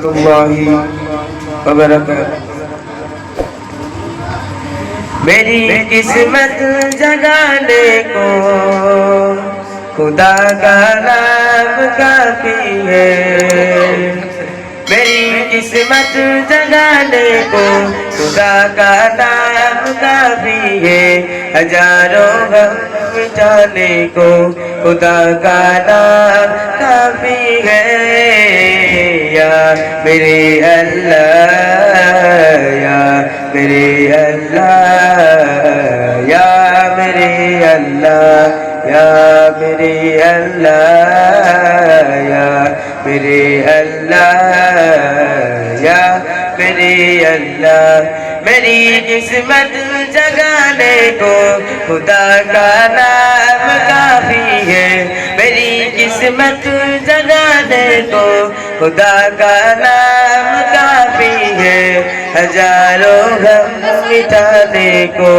रहमतुल्लाहि व बरकातुहू। मेरी किस्मत जगाने को खुदा का नाम काफी है। मेरी किस्मत जगाने को खुदा का नाम काफी है। हजारों गम मिटाने को खुदा का नाम काफी है। या मेरे अल्लाह, या मेरे अल्लाह, या मेरे अल्लाह, या मेरे अल्लाह, या मेरे अल्लाह, या मेरे अल्लाह। मेरी किस्मत जगाने को खुदा का नाम काफी है। मेरी किस्मत जगाने को खुदा का नाम काफी है। हजारों गम मिटाने को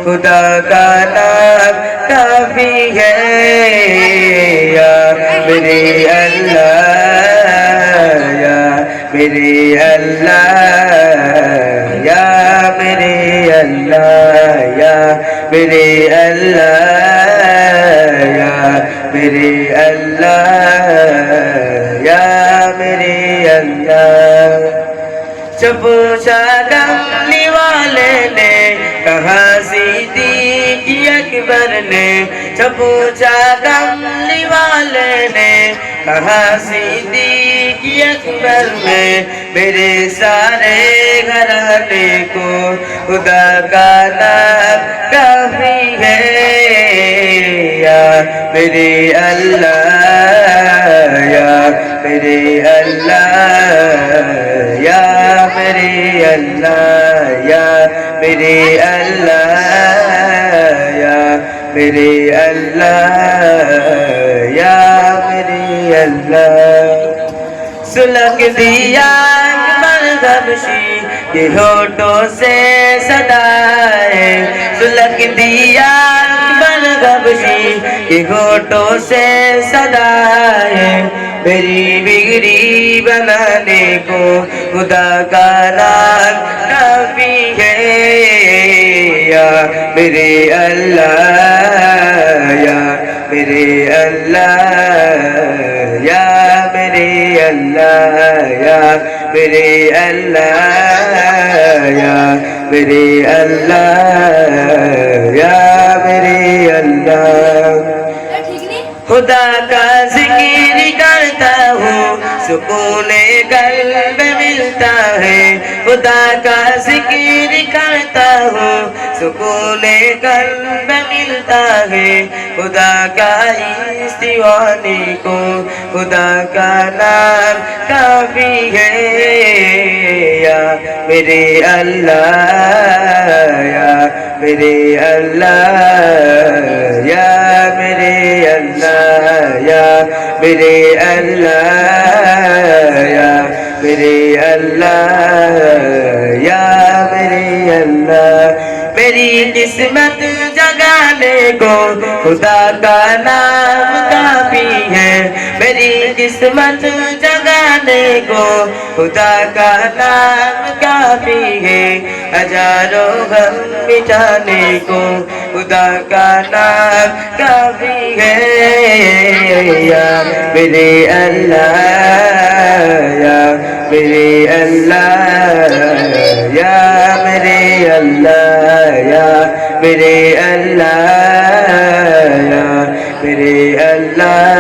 खुदा का नाम काफी है। या मेरे अल्लाह, या मेरे अल्लाह, या मेरे अल्लाह, या मेरे अल्लाह, या मेरे अल्लाह, या मेरे अल्लाह। चपूछा कमली वाले ने कहा सिद्दीक़ अकबर ने। चपूछा कमली वाले ने कहा सिद्दीक़ अकबर ने। मेरे सारे घराने को खुदा का नाम काफी है। या मेरे अल्लाह, या मेरे अल्लाह, या मेरे अल्लाह, या मेरे अल्लाह, या मेरे अल्लाह, या मेरे अल्लाह। सुलग दिया मरहबशी के होठों से सदाए। सुलग दिया मरहबशी के होठों से सदाए। मेरी बिगड़ी बनाने को खुदा का नाम काफी है। या मेरे अल्लाह, या मेरे अल्लाह, या मेरे अल्लाह, या मेरे अल्लाह, या मेरे अल्लाह, या मेरे अल्लाह। खुदा का जिक्र करता हूँ सुकून कल्ब मिलता है। खुदा का जिक्र करता हूँ सुकून कल्ब मिलता है। खुदा का इस्तिवाने को खुदा का नाम काफी है। या मेरे अल्लाह, या मेरे अल्लाह, या मेरे अल्लाह, या मेरे अल्लाह, या मेरे अल्लाह, या मेरे अल्लाह। मेरी किस्मत जगाने को खुदा का नाम काफी है। मेरी किस्मत जगाने को खुदा का नाम काफी है। हजारों गम मिटाने को खुदा का नाम काफी है। या मेरे अल्लाह, या मेरे अल्लाह, या मेरे अल्लाह, या मेरे अल्लाह, या मेरे अल्लाह,